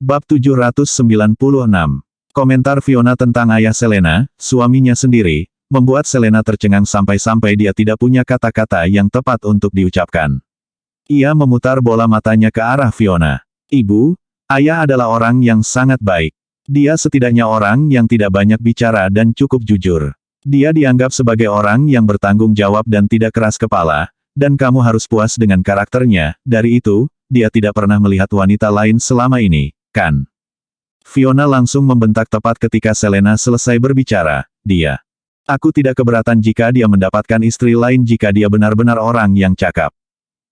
Bab 796. Komentar Fiona tentang ayah Selena, suaminya sendiri, membuat Selena tercengang sampai-sampai dia tidak punya kata-kata yang tepat untuk diucapkan. Ia memutar bola matanya ke arah Fiona. Ibu, ayah adalah orang yang sangat baik. Dia setidaknya orang yang tidak banyak bicara dan cukup jujur. Dia dianggap sebagai orang yang bertanggung jawab dan tidak keras kepala, dan kamu harus puas dengan karakternya. Dari itu, dia tidak pernah melihat wanita lain selama ini, kan? Fiona langsung membentak tepat ketika Selena selesai berbicara. Aku tidak keberatan jika dia mendapatkan istri lain jika dia benar-benar orang yang cakap.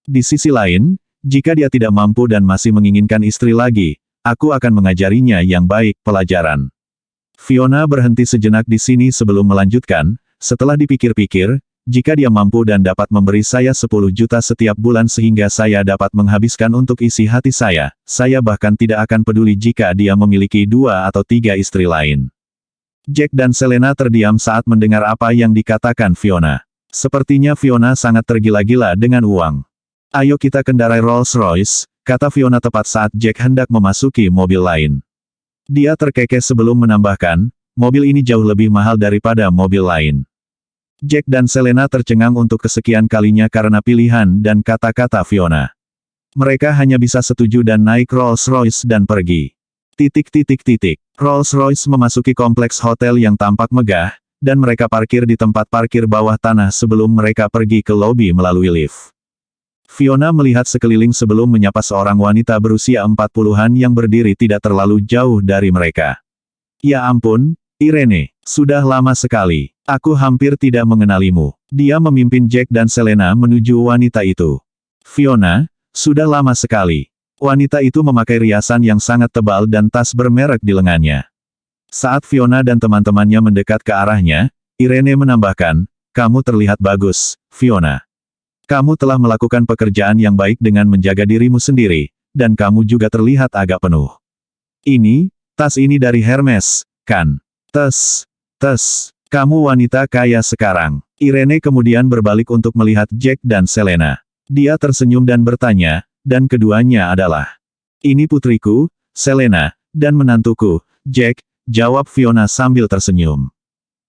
Di sisi lain, jika dia tidak mampu dan masih menginginkan istri lagi, aku akan mengajarinya yang baik, pelajaran. Fiona berhenti sejenak di sini sebelum melanjutkan, setelah dipikir-pikir, jika dia mampu dan dapat memberi saya 10 juta setiap bulan sehingga saya dapat menghabiskan untuk isi hati saya bahkan tidak akan peduli jika dia memiliki 2 atau 3 istri lain. Jack dan Selena terdiam saat mendengar apa yang dikatakan Fiona. Sepertinya Fiona sangat tergila-gila dengan uang. Ayo kita kendarai Rolls-Royce, kata Fiona tepat saat Jack hendak memasuki mobil lain. Dia terkekeh sebelum menambahkan, mobil ini jauh lebih mahal daripada mobil lain. Jack dan Selena tercengang untuk kesekian kalinya karena pilihan dan kata-kata Fiona. Mereka hanya bisa setuju dan naik Rolls-Royce dan pergi. Rolls-Royce memasuki kompleks hotel yang tampak megah, dan mereka parkir di tempat parkir bawah tanah sebelum mereka pergi ke lobi melalui lift. Fiona melihat sekeliling sebelum menyapa seorang wanita berusia 40-an yang berdiri tidak terlalu jauh dari mereka. Ya ampun, Irene, sudah lama sekali. Aku hampir tidak mengenalimu. Dia memimpin Jack dan Selena menuju wanita itu. Fiona, sudah lama sekali. Wanita itu memakai riasan yang sangat tebal dan tas bermerek di lengannya. Saat Fiona dan teman-temannya mendekat ke arahnya, Irene menambahkan, kamu terlihat bagus, Fiona. Kamu telah melakukan pekerjaan yang baik dengan menjaga dirimu sendiri, dan kamu juga terlihat agak penuh. Tas ini dari Hermes, kan? Kamu wanita kaya sekarang. Irene kemudian berbalik untuk melihat Jack dan Selena. Dia tersenyum dan bertanya, dan keduanya adalah, ini putriku, Selena, dan menantuku, Jack, jawab Fiona sambil tersenyum.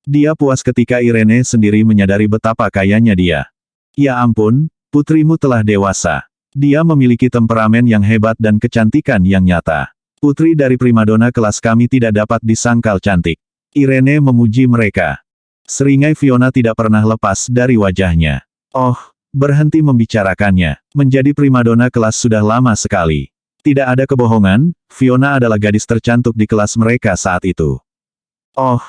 Dia puas ketika Irene sendiri menyadari betapa kayanya dia. Ya ampun, putrimu telah dewasa. Dia memiliki temperamen yang hebat dan kecantikan yang nyata. Putri dari primadona kelas kami tidak dapat disangkal cantik. Irene memuji mereka. Seringai Fiona tidak pernah lepas dari wajahnya. Oh, berhenti membicarakannya. Menjadi primadona kelas sudah lama sekali. Tidak ada kebohongan, Fiona adalah gadis tercantik di kelas mereka saat itu. Oh,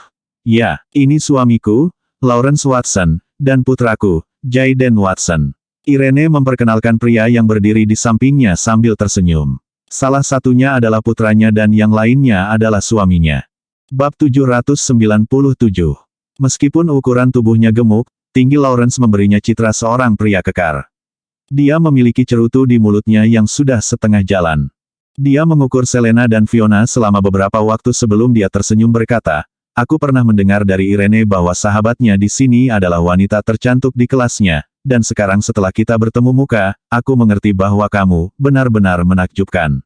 ya, ini suamiku, Lawrence Watson, dan putraku, Jayden Watson. Irene memperkenalkan pria yang berdiri di sampingnya sambil tersenyum. Salah satunya adalah putranya dan yang lainnya adalah suaminya. Bab 797. Meskipun ukuran tubuhnya gemuk, tinggi Lawrence memberinya citra seorang pria kekar. Dia memiliki cerutu di mulutnya yang sudah setengah jalan. Dia mengukur Selena dan Fiona selama beberapa waktu sebelum dia tersenyum berkata, aku pernah mendengar dari Irene bahwa sahabatnya di sini adalah wanita tercantik di kelasnya, dan sekarang setelah kita bertemu muka, aku mengerti bahwa kamu benar-benar menakjubkan.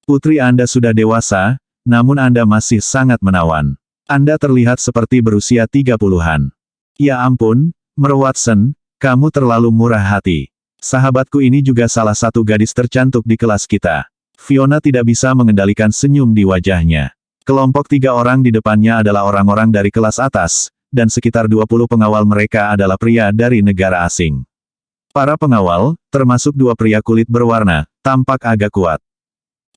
Putri Anda sudah dewasa, namun Anda masih sangat menawan. Anda terlihat seperti berusia 30-an. Ya ampun, Mer Watson, kamu terlalu murah hati. Sahabatku ini juga salah satu gadis tercantik di kelas kita. Fiona tidak bisa mengendalikan senyum di wajahnya. Kelompok 3 orang di depannya adalah orang-orang dari kelas atas, dan sekitar 20 pengawal mereka adalah pria dari negara asing. Para pengawal, termasuk 2 pria kulit berwarna, tampak agak kuat.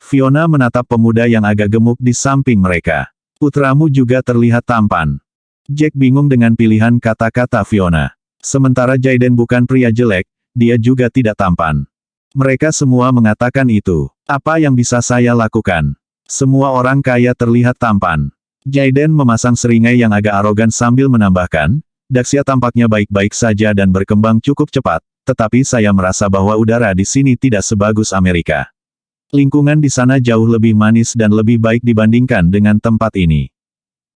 Fiona menatap pemuda yang agak gemuk di samping mereka. Putramu juga terlihat tampan. Jack bingung dengan pilihan kata-kata Fiona. Sementara Jayden bukan pria jelek, dia juga tidak tampan. Mereka semua mengatakan itu. Apa yang bisa saya lakukan? Semua orang kaya terlihat tampan. Jayden memasang seringai yang agak arogan sambil menambahkan, Daxia tampaknya baik-baik saja dan berkembang cukup cepat, tetapi saya merasa bahwa udara di sini tidak sebagus Amerika. Lingkungan di sana jauh lebih manis dan lebih baik dibandingkan dengan tempat ini.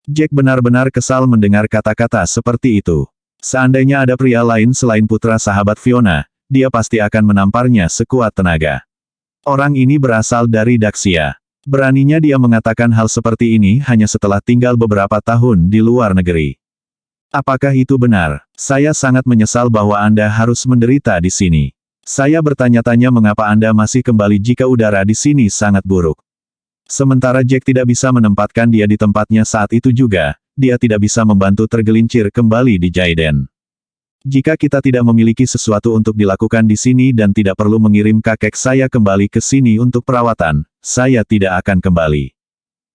Jack benar-benar kesal mendengar kata-kata seperti itu. Seandainya ada pria lain selain putra sahabat Fiona, dia pasti akan menamparnya sekuat tenaga. Orang ini berasal dari Daxia. Beraninya dia mengatakan hal seperti ini hanya setelah tinggal beberapa tahun di luar negeri. Apakah itu benar? Saya sangat menyesal bahwa Anda harus menderita di sini. Saya bertanya-tanya mengapa Anda masih kembali jika udara di sini sangat buruk. Sementara Jack tidak bisa menempatkan dia di tempatnya saat itu juga, dia tidak bisa membantu tergelincir kembali di Jaiden. Jika kita tidak memiliki sesuatu untuk dilakukan di sini dan tidak perlu mengirim kakek saya kembali ke sini untuk perawatan, saya tidak akan kembali.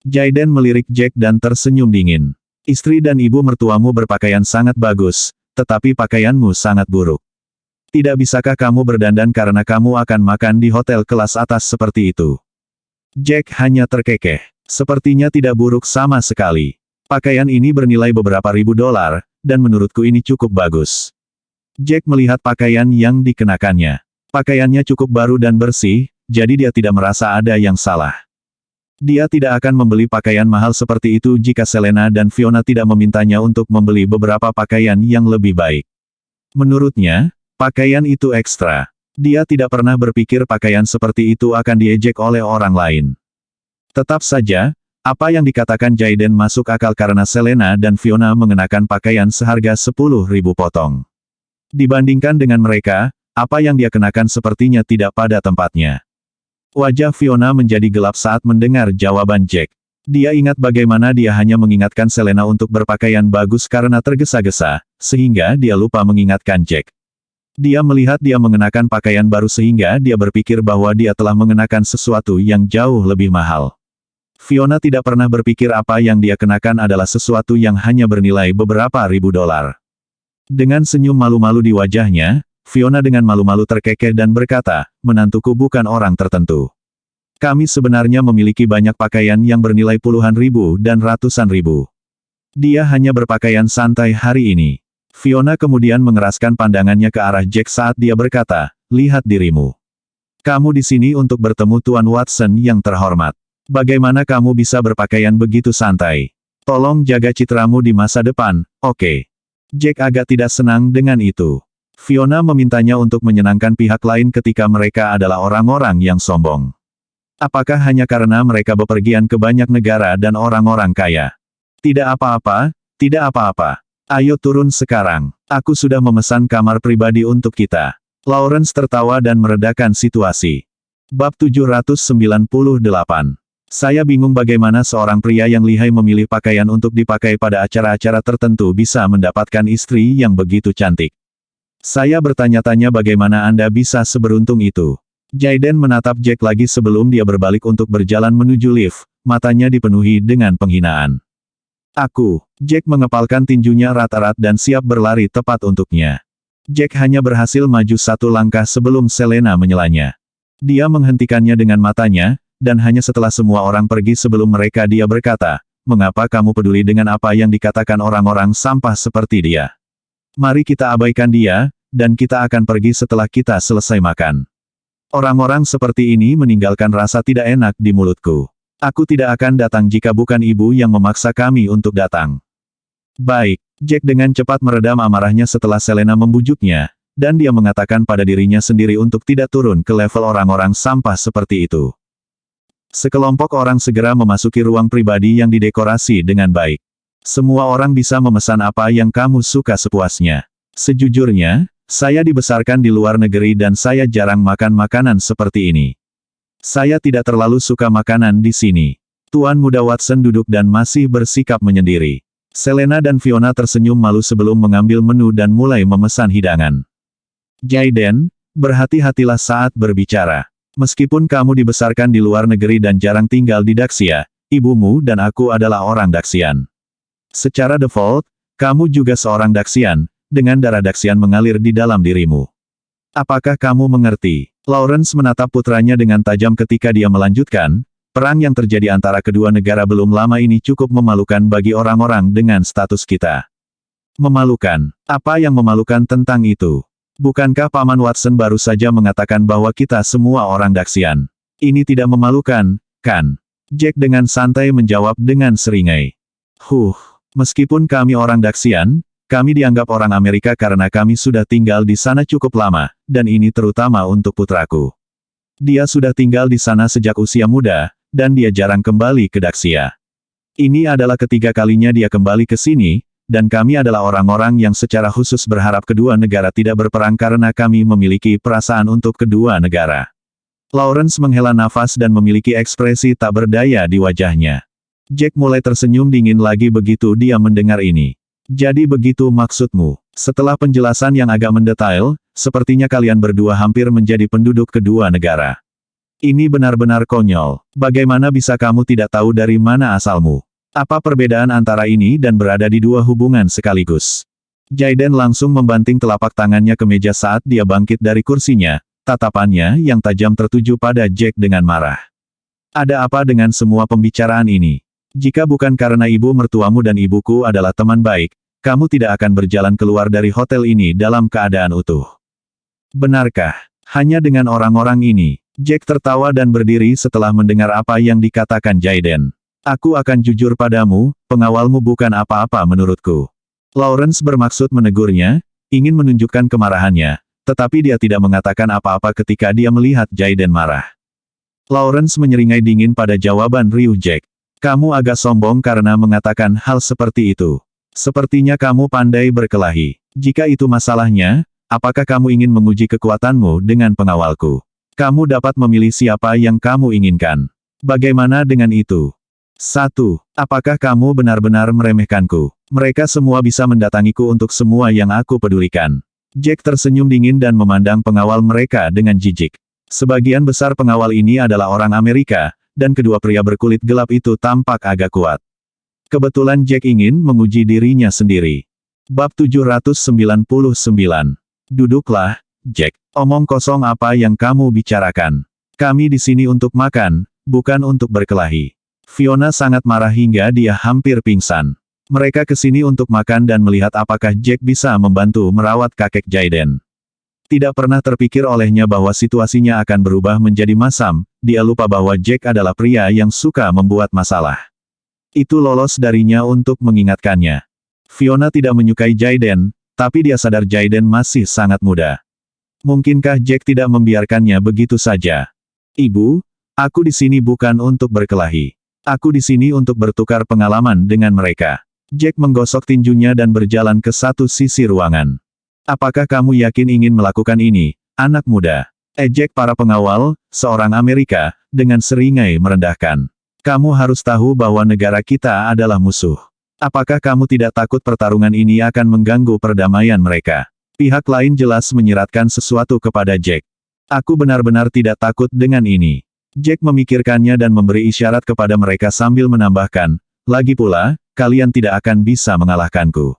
Jaiden melirik Jack dan tersenyum dingin. Istri dan ibu mertuamu berpakaian sangat bagus, tetapi pakaianmu sangat buruk. Tidak bisakah kamu berdandan karena kamu akan makan di hotel kelas atas seperti itu? Jack hanya terkekeh. Sepertinya tidak buruk sama sekali. Pakaian ini bernilai beberapa ribu dolar, dan menurutku ini cukup bagus. Jack melihat pakaian yang dikenakannya. Pakaiannya cukup baru dan bersih, jadi dia tidak merasa ada yang salah. Dia tidak akan membeli pakaian mahal seperti itu jika Selena dan Fiona tidak memintanya untuk membeli beberapa pakaian yang lebih baik. Menurutnya, pakaian itu ekstra. Dia tidak pernah berpikir pakaian seperti itu akan diejek oleh orang lain. Tetap saja, apa yang dikatakan Jaiden masuk akal karena Selena dan Fiona mengenakan pakaian seharga 10.000 potong. Dibandingkan dengan mereka, apa yang dia kenakan sepertinya tidak pada tempatnya. Wajah Fiona menjadi gelap saat mendengar jawaban Jack. Dia ingat bagaimana dia hanya mengingatkan Selena untuk berpakaian bagus karena tergesa-gesa, sehingga dia lupa mengingatkan Jack. Dia melihat dia mengenakan pakaian baru sehingga dia berpikir bahwa dia telah mengenakan sesuatu yang jauh lebih mahal. Fiona tidak pernah berpikir apa yang dia kenakan adalah sesuatu yang hanya bernilai beberapa ribu dolar. Dengan senyum malu-malu di wajahnya, Fiona dengan malu-malu terkekeh dan berkata, "Menantuku bukan orang tertentu. Kami sebenarnya memiliki banyak pakaian yang bernilai puluhan ribu dan ratusan ribu. Dia hanya berpakaian santai hari ini." Fiona kemudian mengeraskan pandangannya ke arah Jack saat dia berkata, "Lihat dirimu. Kamu di sini untuk bertemu Tuan Watson yang terhormat. Bagaimana kamu bisa berpakaian begitu santai? Tolong jaga citramu di masa depan, oke?" Jack agak tidak senang dengan itu. Fiona memintanya untuk menyenangkan pihak lain ketika mereka adalah orang-orang yang sombong. Apakah hanya karena mereka bepergian ke banyak negara dan orang-orang kaya? Tidak apa-apa, tidak apa-apa. Ayo turun sekarang. Aku sudah memesan kamar pribadi untuk kita. Lawrence tertawa dan meredakan situasi. Bab 798. Saya bingung bagaimana seorang pria yang lihai memilih pakaian untuk dipakai pada acara-acara tertentu bisa mendapatkan istri yang begitu cantik. Saya bertanya-tanya bagaimana Anda bisa seberuntung itu. Jaiden menatap Jack lagi sebelum dia berbalik untuk berjalan menuju lift, matanya dipenuhi dengan penghinaan. Jack mengepalkan tinjunya rata-rata dan siap berlari tepat untuknya. Jack hanya berhasil maju satu langkah sebelum Selena menyelanya. Dia menghentikannya dengan matanya, dan hanya setelah semua orang pergi sebelum mereka dia berkata, "Mengapa kamu peduli dengan apa yang dikatakan orang-orang sampah seperti dia? Mari kita abaikan dia, dan kita akan pergi setelah kita selesai makan." Orang-orang seperti ini meninggalkan rasa tidak enak di mulutku. Aku tidak akan datang jika bukan ibu yang memaksa kami untuk datang. Baik, Jack dengan cepat meredam amarahnya setelah Selena membujuknya, dan dia mengatakan pada dirinya sendiri untuk tidak turun ke level orang-orang sampah seperti itu. Sekelompok orang segera memasuki ruang pribadi yang didekorasi dengan baik. Semua orang bisa memesan apa yang kamu suka sepuasnya. Sejujurnya, saya dibesarkan di luar negeri dan saya jarang makan makanan seperti ini. Saya tidak terlalu suka makanan di sini. Tuan Muda Watson duduk dan masih bersikap menyendiri. Selena dan Fiona tersenyum malu sebelum mengambil menu dan mulai memesan hidangan. Jaiden, berhati-hatilah saat berbicara. Meskipun kamu dibesarkan di luar negeri dan jarang tinggal di Daxia, ibumu dan aku adalah orang Daxian. Secara default, kamu juga seorang Daxian, dengan darah Daxian mengalir di dalam dirimu. Apakah kamu mengerti? Lawrence menatap putranya dengan tajam ketika dia melanjutkan, perang yang terjadi antara kedua negara belum lama ini cukup memalukan bagi orang-orang dengan status kita. Memalukan? Apa yang memalukan tentang itu? Bukankah Paman Watson baru saja mengatakan bahwa kita semua orang Daxian? Ini tidak memalukan, kan? Jack dengan santai menjawab dengan seringai. Meskipun kami orang Daxian, kami dianggap orang Amerika karena kami sudah tinggal di sana cukup lama, dan ini terutama untuk putraku. Dia sudah tinggal di sana sejak usia muda, dan dia jarang kembali ke Daxia. Ini adalah ketiga kalinya dia kembali ke sini, dan kami adalah orang-orang yang secara khusus berharap kedua negara tidak berperang karena kami memiliki perasaan untuk kedua negara. Lawrence menghela nafas dan memiliki ekspresi tak berdaya di wajahnya. Jack mulai tersenyum dingin lagi begitu dia mendengar ini. Jadi begitu maksudmu. Setelah penjelasan yang agak mendetail, sepertinya kalian berdua hampir menjadi penduduk kedua negara. Ini benar-benar konyol. Bagaimana bisa kamu tidak tahu dari mana asalmu? Apa perbedaan antara ini dan berada di dua hubungan sekaligus? Jaiden langsung membanting telapak tangannya ke meja saat dia bangkit dari kursinya, tatapannya yang tajam tertuju pada Jack dengan marah. Ada apa dengan semua pembicaraan ini? Jika bukan karena ibu mertuamu dan ibuku adalah teman baik, kamu tidak akan berjalan keluar dari hotel ini dalam keadaan utuh. Benarkah? Hanya dengan orang-orang ini? Jack tertawa dan berdiri setelah mendengar apa yang dikatakan Jaiden. Aku akan jujur padamu, pengawalmu bukan apa-apa menurutku. Lawrence bermaksud menegurnya, ingin menunjukkan kemarahannya, tetapi dia tidak mengatakan apa-apa ketika dia melihat Jaiden marah. Lawrence menyeringai dingin pada jawaban riuh Jack. Kamu agak sombong karena mengatakan hal seperti itu. Sepertinya kamu pandai berkelahi. Jika itu masalahnya, apakah kamu ingin menguji kekuatanmu dengan pengawalku? Kamu dapat memilih siapa yang kamu inginkan. Bagaimana dengan itu? 1. Apakah kamu benar-benar meremehkanku? Mereka semua bisa mendatangiku untuk semua yang aku pedulikan. Jack tersenyum dingin dan memandang pengawal mereka dengan jijik. Sebagian besar pengawal ini adalah orang Amerika, dan kedua pria berkulit gelap itu tampak agak kuat. Kebetulan Jack ingin menguji dirinya sendiri. Bab 799. Duduklah, Jack. Omong kosong apa yang kamu bicarakan? Kami di sini untuk makan, bukan untuk berkelahi. Fiona sangat marah hingga dia hampir pingsan. Mereka ke sini untuk makan dan melihat apakah Jack bisa membantu merawat kakek Jaiden. Tidak pernah terpikir olehnya bahwa situasinya akan berubah menjadi masam, dia lupa bahwa Jack adalah pria yang suka membuat masalah. Itu lolos darinya untuk mengingatkannya. Fiona tidak menyukai Jaiden, tapi dia sadar Jaiden masih sangat muda. Mungkinkah Jack tidak membiarkannya begitu saja? Ibu, aku di sini bukan untuk berkelahi. Aku di sini untuk bertukar pengalaman dengan mereka. Jack menggosok tinjunya dan berjalan ke satu sisi ruangan. Apakah kamu yakin ingin melakukan ini, anak muda? Ejek para pengawal, seorang Amerika, dengan seringai merendahkan. Kamu harus tahu bahwa negara kita adalah musuh. Apakah kamu tidak takut pertarungan ini akan mengganggu perdamaian mereka? Pihak lain jelas menyiratkan sesuatu kepada Jack. Aku benar-benar tidak takut dengan ini. Jack memikirkannya dan memberi isyarat kepada mereka sambil menambahkan, lagi pula, kalian tidak akan bisa mengalahkanku.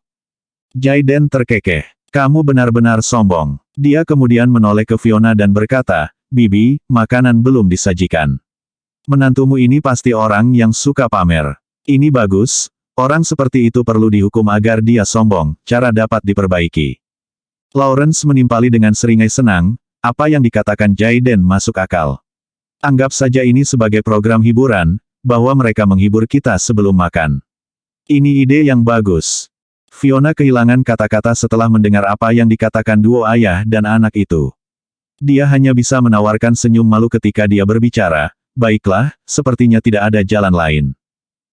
Jaiden terkekeh. Kamu benar-benar sombong. Dia kemudian menoleh ke Fiona dan berkata, Bibi, makanan belum disajikan. Menantumu ini pasti orang yang suka pamer. Ini bagus, orang seperti itu perlu dihukum agar dia sombong, cara dapat diperbaiki. Lawrence menimpali dengan seringai senang, apa yang dikatakan Jaiden masuk akal. Anggap saja ini sebagai program hiburan, bahwa mereka menghibur kita sebelum makan. Ini ide yang bagus. Fiona kehilangan kata-kata setelah mendengar apa yang dikatakan duo ayah dan anak itu. Dia hanya bisa menawarkan senyum malu ketika dia berbicara, baiklah, sepertinya tidak ada jalan lain.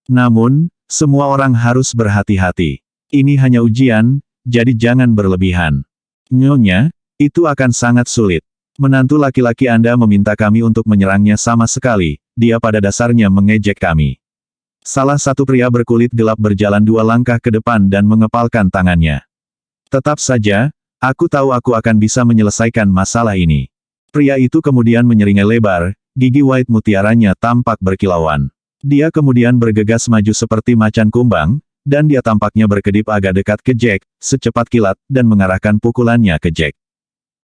Namun, semua orang harus berhati-hati. Ini hanya ujian, jadi jangan berlebihan. Nyonya, itu akan sangat sulit. Menantu laki-laki Anda meminta kami untuk menyerangnya sama sekali, dia pada dasarnya mengejek kami. Salah satu pria berkulit gelap berjalan 2 langkah ke depan dan mengepalkan tangannya. Tetap saja, aku tahu aku akan bisa menyelesaikan masalah ini. Pria itu kemudian menyeringai lebar, gigi white mutiaranya tampak berkilauan. Dia kemudian bergegas maju seperti macan kumbang, dan dia tampaknya berkedip agak dekat ke Jack, secepat kilat, dan mengarahkan pukulannya ke Jack.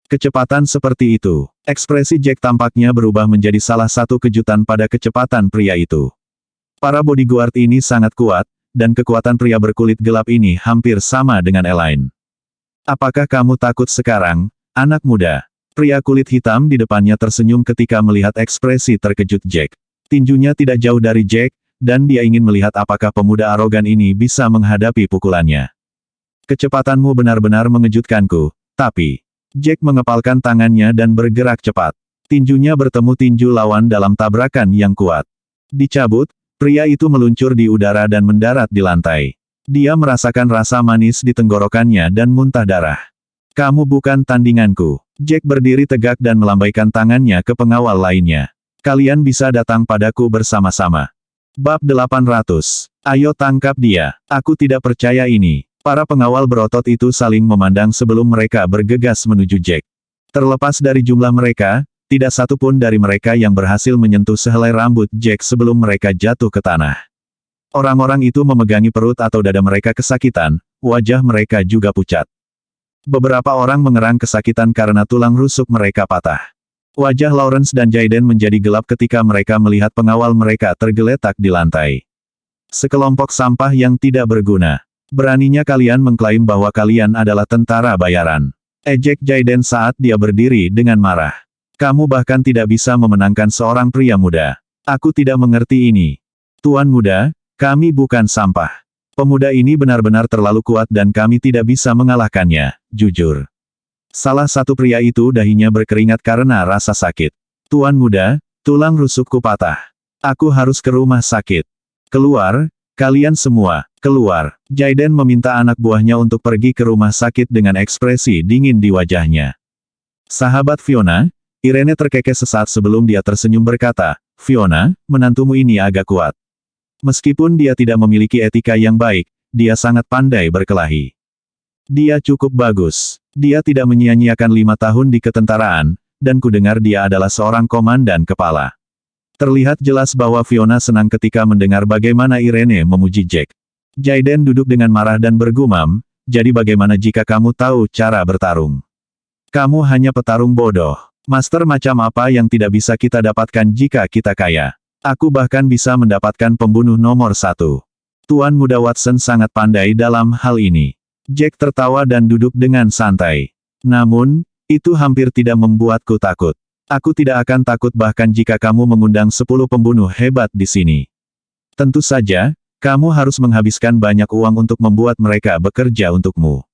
Kecepatan seperti itu, ekspresi Jack tampaknya berubah menjadi salah satu kejutan pada kecepatan pria itu. Para bodyguard ini sangat kuat, dan kekuatan pria berkulit gelap ini hampir sama dengan Elaine. Apakah kamu takut sekarang, anak muda? Pria kulit hitam di depannya tersenyum ketika melihat ekspresi terkejut Jack. Tinjunya tidak jauh dari Jack, dan dia ingin melihat apakah pemuda arogan ini bisa menghadapi pukulannya. Kecepatanmu benar-benar mengejutkanku, tapi... Jack mengepalkan tangannya dan bergerak cepat. Tinjunya bertemu tinju lawan dalam tabrakan yang kuat. Dicabut, pria itu meluncur di udara dan mendarat di lantai. Dia merasakan rasa manis di tenggorokannya dan muntah darah. Kamu bukan tandinganku. Jack berdiri tegak dan melambaikan tangannya ke pengawal lainnya. Kalian bisa datang padaku bersama-sama. Bab 800. Ayo tangkap dia. Aku tidak percaya ini. Para pengawal berotot itu saling memandang sebelum mereka bergegas menuju Jack. Terlepas dari jumlah mereka, tidak satu pun dari mereka yang berhasil menyentuh sehelai rambut Jack sebelum mereka jatuh ke tanah. Orang-orang itu memegangi perut atau dada mereka kesakitan, wajah mereka juga pucat. Beberapa orang mengerang kesakitan karena tulang rusuk mereka patah. Wajah Lawrence dan Jaden menjadi gelap ketika mereka melihat pengawal mereka tergeletak di lantai. Sekelompok sampah yang tidak berguna. Beraninya kalian mengklaim bahwa kalian adalah tentara bayaran. Ejek Jaden saat dia berdiri dengan marah. Kamu bahkan tidak bisa memenangkan seorang pria muda. Aku tidak mengerti ini. Tuan muda, kami bukan sampah. Pemuda ini benar-benar terlalu kuat dan kami tidak bisa mengalahkannya, jujur. Salah satu pria itu dahinya berkeringat karena rasa sakit. Tuan muda, tulang rusukku patah. Aku harus ke rumah sakit. Keluar, kalian semua, keluar. Jaden meminta anak buahnya untuk pergi ke rumah sakit dengan ekspresi dingin di wajahnya. Sahabat Fiona, Irene terkekeh sesaat sebelum dia tersenyum berkata, Fiona, menantumu ini agak kuat. Meskipun dia tidak memiliki etika yang baik, dia sangat pandai berkelahi. Dia cukup bagus. Dia tidak menyia-nyiakan 5 tahun di ketentaraan, dan kudengar dia adalah seorang komandan kepala. Terlihat jelas bahwa Fiona senang ketika mendengar bagaimana Irene memuji Jack. Jaden duduk dengan marah dan bergumam, jadi bagaimana jika kamu tahu cara bertarung? Kamu hanya petarung bodoh. Master macam apa yang tidak bisa kita dapatkan jika kita kaya? Aku bahkan bisa mendapatkan pembunuh nomor 1. Tuan muda Watson sangat pandai dalam hal ini. Jack tertawa dan duduk dengan santai. Namun, itu hampir tidak membuatku takut. Aku tidak akan takut bahkan jika kamu mengundang 10 pembunuh hebat di sini. Tentu saja, kamu harus menghabiskan banyak uang untuk membuat mereka bekerja untukmu.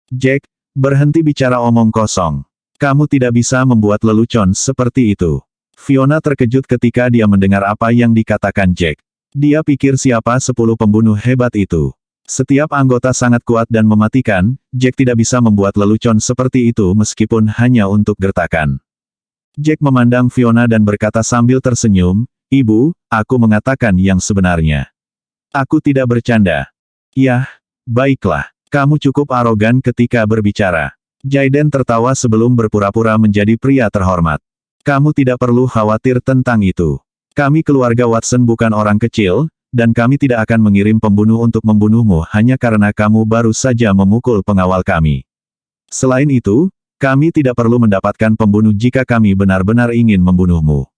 Jack, berhenti bicara omong kosong. Kamu tidak bisa membuat lelucon seperti itu. Fiona terkejut ketika dia mendengar apa yang dikatakan Jack. Dia pikir siapa 10 pembunuh hebat itu. Setiap anggota sangat kuat dan mematikan, Jack tidak bisa membuat lelucon seperti itu meskipun hanya untuk gertakan. Jack memandang Fiona dan berkata sambil tersenyum, Ibu, aku mengatakan yang sebenarnya. Aku tidak bercanda. Yah, baiklah, kamu cukup arogan ketika berbicara. Jaden tertawa sebelum berpura-pura menjadi pria terhormat. Kamu tidak perlu khawatir tentang itu. Kami keluarga Watson bukan orang kecil, dan kami tidak akan mengirim pembunuh untuk membunuhmu hanya karena kamu baru saja memukul pengawal kami. Selain itu, kami tidak perlu mendapatkan pembunuh jika kami benar-benar ingin membunuhmu.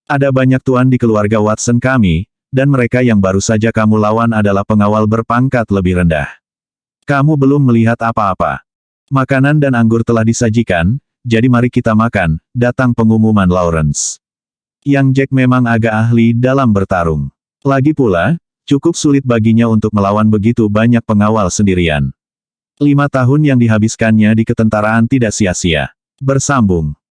Ada banyak tuan di keluarga Watson kami, dan mereka yang baru saja kamu lawan adalah pengawal berpangkat lebih rendah. Kamu belum melihat apa-apa. Makanan dan anggur telah disajikan, jadi mari kita makan, datang pengumuman Lawrence. Yang Jack memang agak ahli dalam bertarung. Lagi pula, cukup sulit baginya untuk melawan begitu banyak pengawal sendirian. 5 tahun yang dihabiskannya di ketentaraan tidak sia-sia. Bersambung.